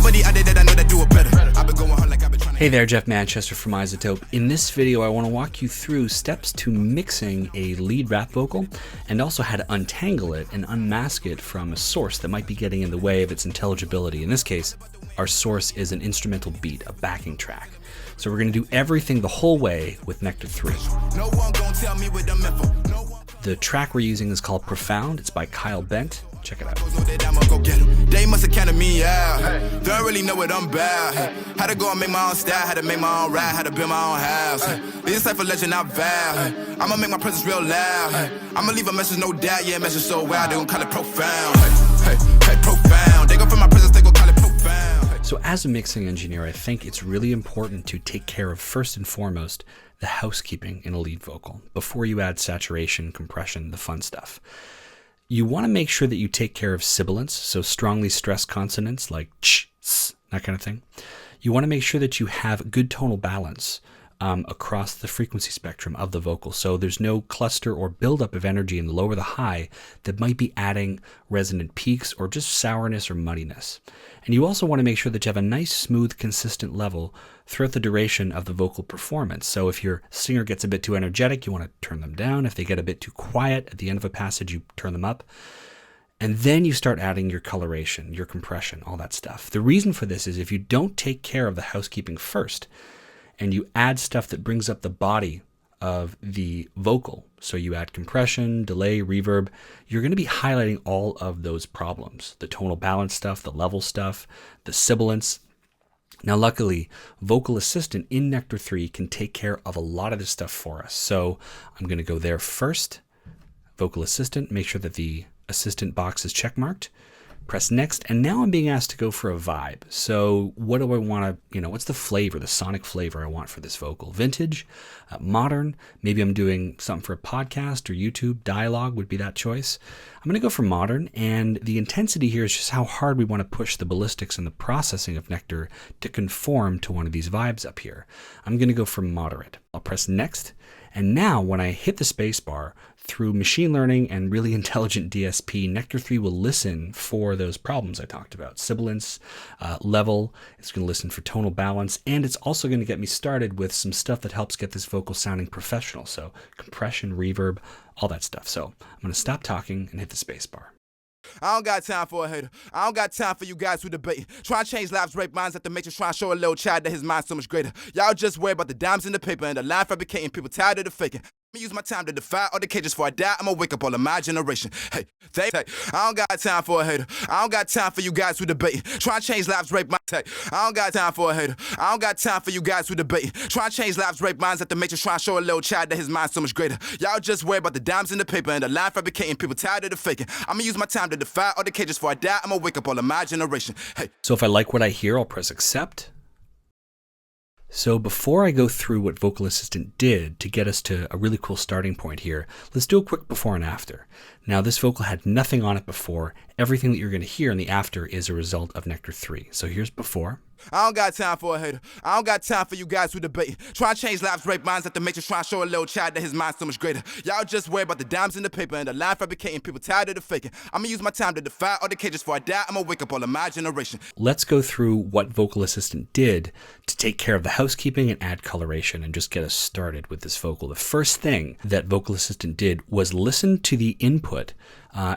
nobody out there that I know that do it better. I've been going hard like I've been trying to... Hey there, Jeff Manchester from iZotope. In this video, I want to walk you through steps to mixing a lead rap vocal and also how to untangle it and unmask it from a source that might be getting in the way of its intelligibility. In this case, our source is an instrumental beat, a backing track. So we're going to do everything the whole way with Nectar 3. No one gonna tell me with them info. No one The track we're using is called Profound. It's by Kyle Bent. Check it out. knows that I'ma go get 'em. They must have counted me out. They don't really know what I'm about. Had to go and make my own style, had to make my own ride, had to build my own house. This type of legend I vow. I'ma make my presence real loud. I'ma leave a message, no doubt. Yeah, message so wild, they gon' call it profound. Hey, profound. They go from my presence, they gon' call it profound. So as a mixing engineer, I think it's really important to take care of, first and foremost, the housekeeping in a lead vocal before you add saturation, compression, the fun stuff. You want to make sure that you take care of sibilants, so strongly stressed consonants like ch, s, that kind of thing. You want to make sure that you have good tonal balance across the frequency spectrum of the vocal, so there's no cluster or buildup of energy in the low or the high that might be adding resonant peaks or just sourness or muddiness. And you also want to make sure that you have a nice, smooth, consistent level throughout the duration of the vocal performance. So if your singer gets a bit too energetic, you want to turn them down. If they get a bit too quiet at the end of a passage, you turn them up. And then you start adding your coloration, your compression, all that stuff. The reason for this is if you don't take care of the housekeeping first, and you add stuff that brings up the body of the vocal, so you add compression, delay, reverb, you're going to be highlighting all of those problems. The tonal balance stuff, the level stuff, the sibilants. Now, luckily, Vocal Assistant in Nectar 3 can take care of a lot of this stuff for us. So I'm going to go there first, Vocal Assistant, make sure that the assistant box is checkmarked. Press next, and now I'm being asked to go for a vibe. So what do I want to, what's the flavor, the sonic flavor I want for this vocal? Vintage, modern, maybe I'm doing something for a podcast or YouTube, dialogue would be that choice. I'm going to go for modern, and the intensity here is just how hard we want to push the ballistics and the processing of Nectar to conform to one of these vibes up here. I'm going to go for moderate. I'll press next, and now when I hit the space bar, through machine learning and really intelligent DSP, Nectar 3 will listen for those problems I talked about. Sibilance, level, it's going to listen for tonal balance, and it's also going to get me started with some stuff that helps get this vocal sounding professional. So compression, reverb, all that stuff. So I'm going to stop talking and hit the space bar. I don't got time for a hater. I don't got time for you guys who debate. Try to change lives, rape minds at the matrix, try to show a little child that his mind's so much greater. Y'all just worry about the dimes in the paper and the line fabricating, people tired of the faking. I'ma use my time to defy all the cages before I die. I'ma wake up all of my generation. Hey, I don't got time for a hater. I don't got time for you guys who debate. Try to change lives, rape minds. I don't got time for a hater. I don't got time for you guys who debate. Try to change lives, rape minds at the matrix, try to show a little child that his mind's so much greater. Y'all just worry about the dimes in the paper and the line fabricating, people tired of the faking. I'ma use my time to defy all the cages before I die. I'ma wake up all of my generation. Hey. So if I like what I hear, I'll press accept. So before I go through what Vocal Assistant did to get us to a really cool starting point here, let's do a quick before and after. Now this vocal had nothing on it before. Everything that you're going to hear in the after is a result of Nectar 3. So here's before. I don't got time for a hater. I don't got time for you guys who debate. Try to change lives, rape minds at the matrix, try to show a little child that his mind's so much greater. Y'all just worry about the dimes in the paper and the line fabricating, people tired of the faking. I'ma use my time to defy all the cages before I die. I'ma wake up all of my generation. Let's go through what Vocal Assistant did to take care of the housekeeping and add coloration and just get us started with this vocal. The first thing that Vocal Assistant did was listen to the input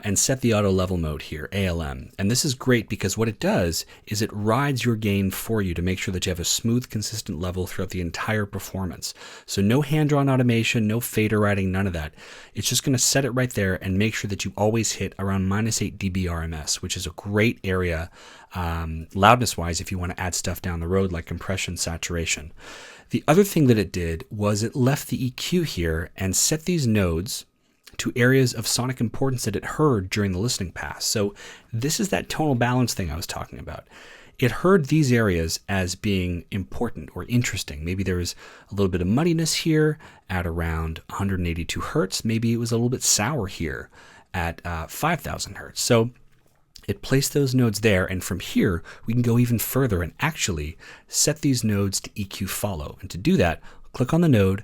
and set the auto level mode here, ALM. And this is great because what it does is it rides your gain for you to make sure that you have a smooth, consistent level throughout the entire performance. So no hand-drawn automation, no fader riding, none of that. It's just going to set it right there and make sure that you always hit around -8 dB RMS, which is a great area loudness-wise if you want to add stuff down the road like compression, saturation. The other thing that it did was it left the EQ here and set these nodes to areas of sonic importance that it heard during the listening pass. So this is that tonal balance thing I was talking about. It heard these areas as being important or interesting. Maybe there was a little bit of muddiness here at around 182 hertz. Maybe it was a little bit sour here at 5,000 hertz. So it placed those nodes there, and from here we can go even further and actually set these nodes to EQ follow. And to do that, click on the node,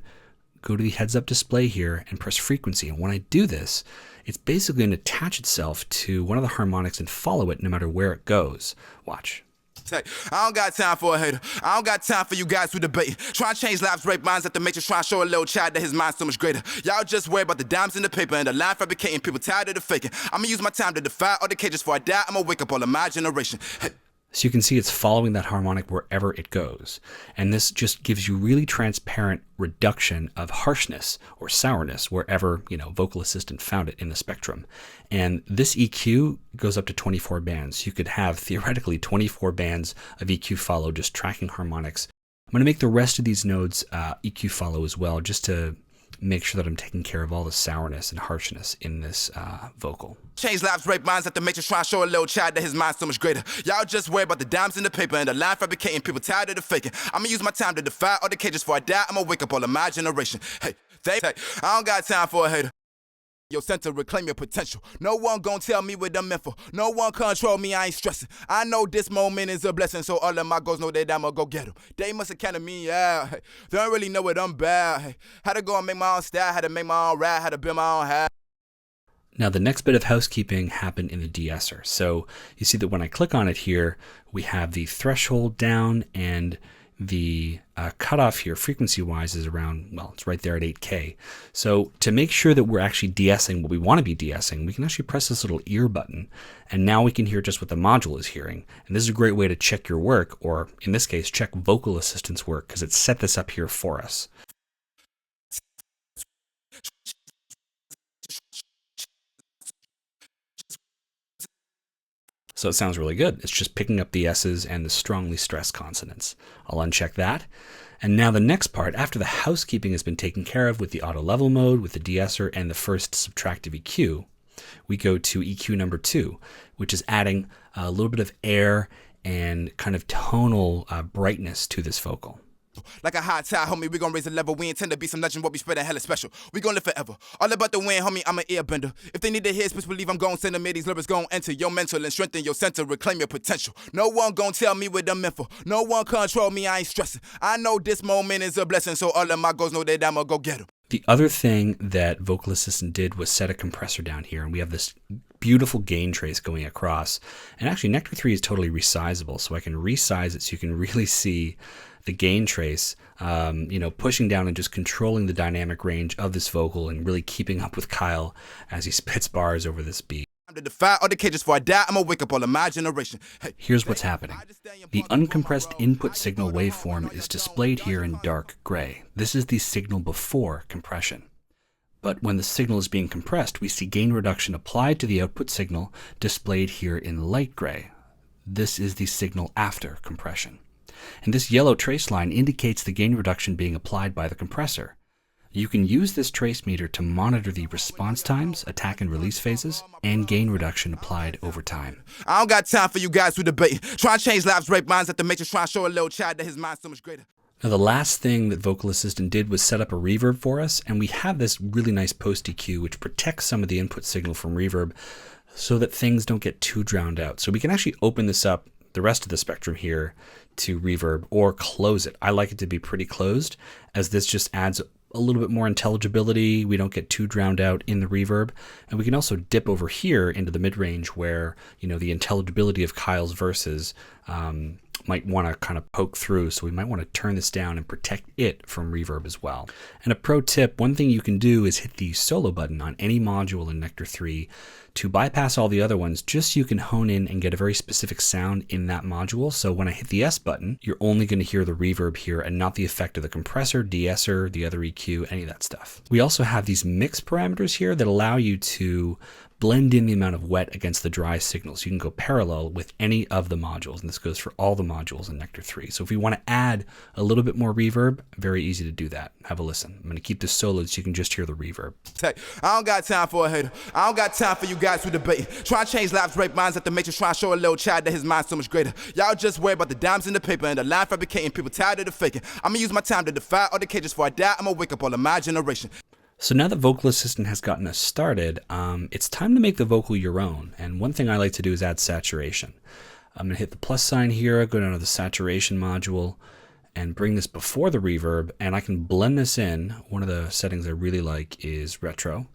go to the heads-up display here, and press frequency. And when I do this, it's basically going to attach itself to one of the harmonics and follow it no matter where it goes. Watch. I don't got time for a hater. I don't got time for you guys who debate. Trying to change lives, break minds at the matrix, trying to show a little child that his mind's so much greater. Y'all just worry about the dimes in the paper and the line fabricating, people tired of the faking. I'ma use my time to defy all the cages before I die. I'ma wake up all of my generation. Hey. So you can see it's following that harmonic wherever it goes. And this just gives you really transparent reduction of harshness or sourness wherever, Vocal Assistant found it in the spectrum. And this EQ goes up to 24 bands. You could have theoretically 24 bands of EQ follow just tracking harmonics. I'm going to make the rest of these nodes EQ follow as well, just to make sure that I'm taking care of all the sourness and harshness in this vocal. Change lives, break minds at the matrix, trying to show a little child that his mind's so much greater. Y'all just worry about the dimes in the paper and the line fabricating, people tired of the faking. I'ma use my time to defy all the cages before I die. I'ma wake up all of my generation. Hey, I don't got time for a hater. Your center, reclaim your potential. No one gon' tell me what I'm meant for. No one control me, I ain't stressing. I know this moment is a blessing, so all of my goals know that I'ma go get them. They must have counted me out. Hey, they don't really know what I'm about. Hey, had to go and make my own style, had to make my own rap, had to build my own house. Now the next bit of housekeeping happened in the de-esser. So you see that when I click on it here, we have the threshold down and the cutoff here frequency-wise is around, it's right there at 8K. So to make sure that we're actually de-essing what we want to be de-essing, we can actually press this little ear button, and now we can hear just what the module is hearing. And this is a great way to check your work, or in this case, check Vocal Assistant's work, because it's set this up here for us. So it sounds really good. It's just picking up the S's and the strongly stressed consonants. I'll uncheck that. And now the next part, after the housekeeping has been taken care of with the auto level mode, with the de-esser, and the first subtractive EQ, we go to EQ number 2, which is adding a little bit of air and kind of tonal brightness to this vocal. Like a hot tide, homie, we gon' raise the level. We intend to be some legend, what we spread hella special. We gon' live forever. All about the win, homie, I'm an airbender. If they need to hear speech, believe I'm gon' send them here. These lyrics gon' enter your mental and strengthen your center, reclaim your potential. No one gon' tell me what I'm meant for. No one control me, I ain't stressing. I know this moment is a blessing, so all of my goals know that I'ma go get them. The other thing that Vocal Assistant did was set a compressor down here, and we have this beautiful gain trace going across. And actually, Nectar 3 is totally resizable, so I can resize it so you can really see the gain trace, pushing down and just controlling the dynamic range of this vocal and really keeping up with Kyle as he spits bars over this beat. To defy all the cages before I die, I'ma wake up all of my generation. Hey, here's what's happening. The uncompressed input signal waveform is displayed here in dark gray. This is the signal before compression. But when the signal is being compressed, we see gain reduction applied to the output signal displayed here in light gray. This is the signal after compression. And this yellow trace line indicates the gain reduction being applied by the compressor. You can use this trace meter to monitor the response times, attack and release phases, and gain reduction applied over time. I don't got time for you guys who debate. Trying to change lives, break minds at the matrix, trying to show a little child that his mind's so much greater. Now the last thing that Vocal Assistant did was set up a reverb for us, and we have this really nice post EQ which protects some of the input signal from reverb so that things don't get too drowned out. So we can actually open this up, the rest of the spectrum here, to reverb or close it. I like it to be pretty closed, as this just adds a little bit more intelligibility. We don't get too drowned out in the reverb. And we can also dip over here into the mid-range where, the intelligibility of Kyle's verses might want to kind of poke through. So we might want to turn this down and protect it from reverb as well. And a pro tip, one thing you can do is hit the solo button on any module in Nectar 3 to bypass all the other ones, just so you can hone in and get a very specific sound in that module. So when I hit the S button, you're only going to hear the reverb here and not the effect of the compressor, de-esser, the other EQ, any of that stuff. We also have these mix parameters here that allow you to blend in the amount of wet against the dry signals. You can go parallel with any of the modules, and this goes for all the modules in Nectar 3. So if we want to add a little bit more reverb, very easy to do that. Have a listen. I'm going to keep this soloed so you can just hear the reverb. I don't got time for a hater. I don't got time for you guys who debate. Try to change lives, break minds at the matrix, try to show a little child that his mind's so much greater. Y'all just worry about the dimes in the paper and the line fabricating, people tired of the faking. I'ma use my time to defy all the cages before I die. I'ma wake up all of my generation. So now that Vocal Assistant has gotten us started, it's time to make the vocal your own. And one thing I like to do is add saturation. I'm going to hit the plus sign here, go down to the saturation module, and bring this before the reverb, and I can blend this in. One of the settings I really like is retro.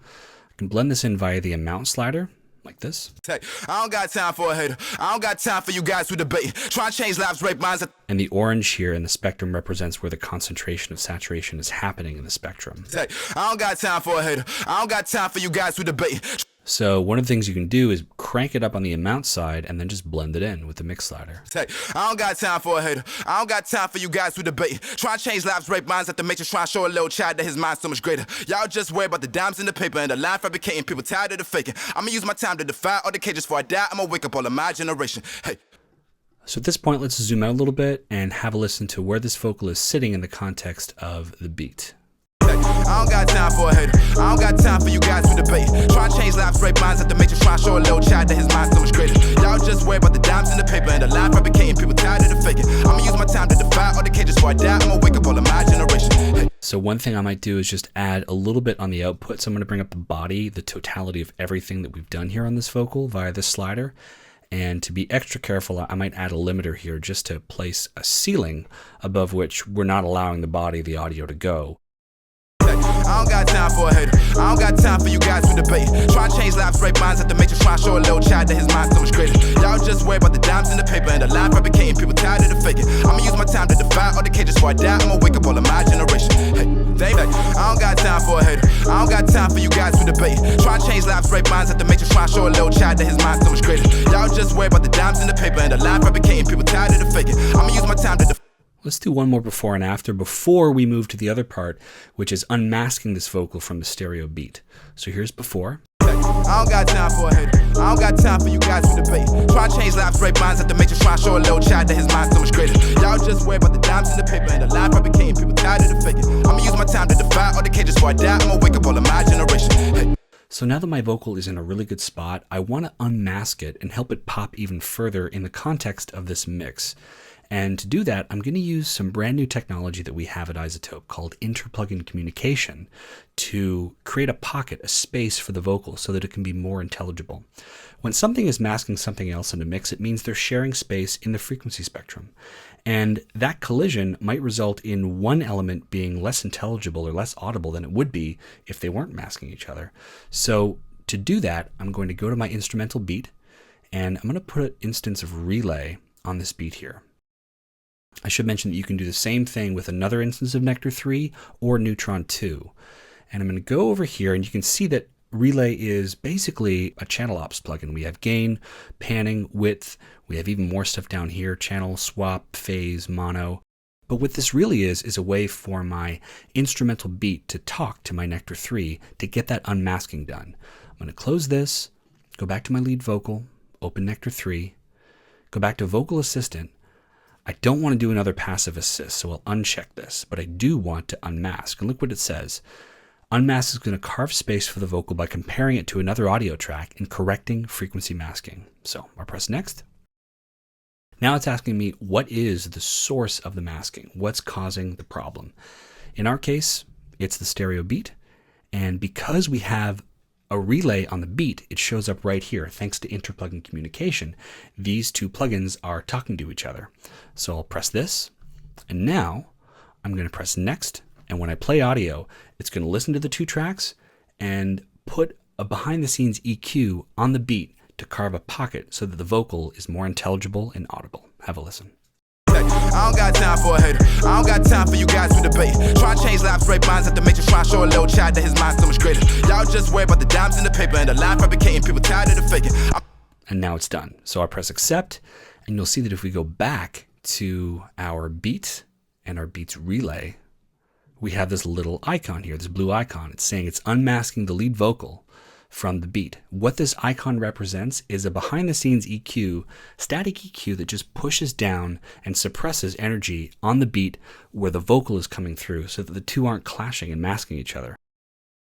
I can blend this in via the amount slider. like this. I don't got time for a hater. I don't got time for you guys who debate. Try and change lives, rape minds. And the orange here in the spectrum represents where the concentration of saturation is happening in the spectrum. I don't got time for a hater. I don't got time for you guys who debate. So one of the things you can do is crank it up on the amount side and then just blend it in with the mix slider. I don't got time for a hater. I don't got time for you guys who debate. Try and change lives, rape minds at the matrix. Try and show a little child that his mind's so much greater. Y'all just worry about the dimes in the paper and the line fabricating. People tired of the faking. I'ma use my time to defy all the cages before I die. I'ma wake up all of my generation. Hey. So at this point, let's zoom out a little bit and have a listen to where this vocal is sitting in the context of the beat. I don't got time for a hater. I don't got time for you guys who debate. Try and change lives, rape minds at the matrix. Try and show a little child that his mind's so much greater. Y'all just worry about the dimes in the paper and the line fabricating. People tired of the faking. I'ma use my time to defy all the cages before I die. I'ma wake up all of my generation. Hey. So one thing I might do is just add a little bit on the output. So I'm going to bring up the body, the totality of everything that we've done here on this vocal via this slider. And to be extra careful, I might add a limiter here just to place a ceiling above which we're not allowing the body, the audio to go. I don't got time for a hater. I don't got time for you guys who debate. Try and change lives, rape minds at the matrix. Try and show a little child that his mind's so much greater. Y'all just worry about the dimes in the paper and the line fabricating. People tired of the faking. I'ma use my time to defy all the cages before I die. I'ma wake up all of my generation. Hey, I don't got time for a hater. I don't got time for you guys who debate. Try and change lives, rape minds at the matrix. Try and show a little child that his mind's so much greater. Y'all just worry about the dimes in the paper and the line fabricating. People tired of the faking. I'ma use my time to defy. Let's do one more before and after before we move to the other part, which is unmasking this vocal from the stereo beat. So here's before. I don't got time for a hater. I don't got time for you guys who debate. Try and change lives, rape minds at the matrix. Try and show a little child that his mind's so much greater. Y'all just worry about the dimes in the paper and the line fabricating. People tired of the faking. I'ma use my time to defy all the cages before I die. I'ma wake up all of my generation. Hey. So now that my vocal is in a really good spot, I want to unmask it and help it pop even further in the context of this mix. And to do that, I'm going to use some brand new technology that we have at iZotope called interplugin communication to create a pocket, a space for the vocal so that it can be more intelligible. When something is masking something else in a mix, it means they're sharing space in the frequency spectrum. And that collision might result in one element being less intelligible or less audible than it would be if they weren't masking each other. So to do that, I'm going to go to my instrumental beat and I'm going to put an instance of relay on this beat here. I should mention that you can do the same thing with another instance of Nectar 3 or Neutron 2. And I'm going to go over here and you can see that Relay is basically a channel ops plugin. We have gain, panning, width. We have even more stuff down here, channel, swap, phase, mono. But what this really is a way for my instrumental beat to talk to my Nectar 3 to get that unmasking done. I'm going to close this, go back to my lead vocal, open Nectar 3, go back to Vocal Assistant. I don't want to do another passive assist, so I'll uncheck this, but I do want to unmask. And look what it says. Unmask is going to carve space for the vocal by comparing it to another audio track and correcting frequency masking. So I'll press next. Now it's asking me what is the source of the masking? What's causing the problem? In our case, it's the stereo beat. And because we have a relay on the beat, it shows up right here. Thanks to interplugin communication, these two plugins are talking to each other. So I'll press this, and now I'm going to press next. And when I play audio, it's going to listen to the two tracks and put a behind the scenes EQ on the beat to carve a pocket so that the vocal is more intelligible and audible. Have a listen. I don't got time for a hater. I don't got time for you guys who debate. Try and change lives, rape minds at the matrix. Try and show a little child that his mind's so much greater. Y'all just worry about the dimes in the paper and the line fabricating. People tired of the faking. And now it's done. So I press accept, and you'll see that if we go back to our beat and our beats relay, we have this little icon here, this blue icon. It's saying it's unmasking the lead vocal from the beat. What this icon represents is a behind the scenes EQ, static EQ that just pushes down and suppresses energy on the beat where the vocal is coming through so that the two aren't clashing and masking each other.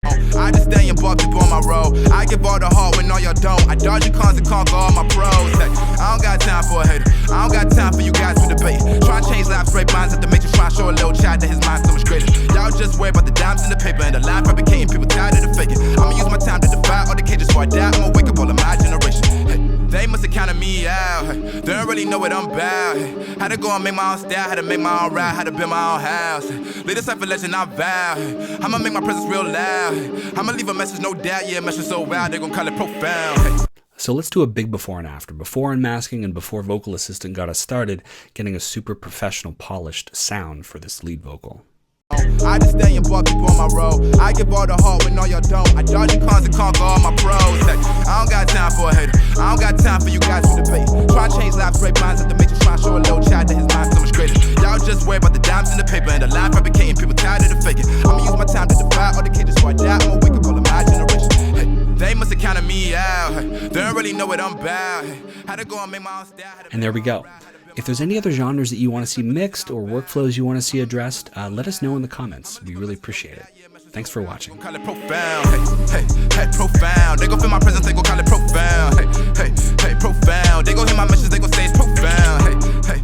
I just stay and buck up on my road. I give all the heart when all y'all don't. I dodge your cons and conquer all my pros. I don't got time for a hater. I don't got time for you guys who debate. Try and change lives, rape minds at the matrix. Try and show a little child that his mind's so much greater. Y'all just worry about the dimes in the paper and the line fabricating. People tired of the faking. I'ma use my time to defy all the cages before I die. I'ma wake up all of my generation. They must have counted me out. They don't really know what I'm about. Had to go and make my own style, had to make my own ride, had to build my own house. Live this life a legend, I vow. I'ma make my presence real loud. I'ma leave a message, no doubt. Yeah, a message so wild, they gon' call it profound. So let's do a big before and after. Before unmasking and before Vocal Assistant got us started getting a super professional polished sound for this lead vocal. I just stay and ball people on my road. I give all the heart when all y'all don't. I dodge your cons and conquer all my pros. Hey, I don't got time for a hater. I don't got time for you guys to debate. Try to change lives, break minds at the matrix. Try to show a little child that his mind's so much greater. Y'all just worry about the dimes in the paper and the line fabricating. People tired of the faking. I'ma use my time to divide all the cages so I die. I'ma wake up all of my generation. Hey, they must have counted me out. Hey, they don't really know what I'm about. Hey, how to go and make my own style. And there we go. If there's any other genres that you want to see mixed or workflows you want to see addressed, let us know in the comments. We really appreciate it. Thanks for watching. Call it profound, hey, profound. They gon' feel my presence, they gon' call it profound, hey, profound. They gon' hear my message, they gon' say it's profound, hey.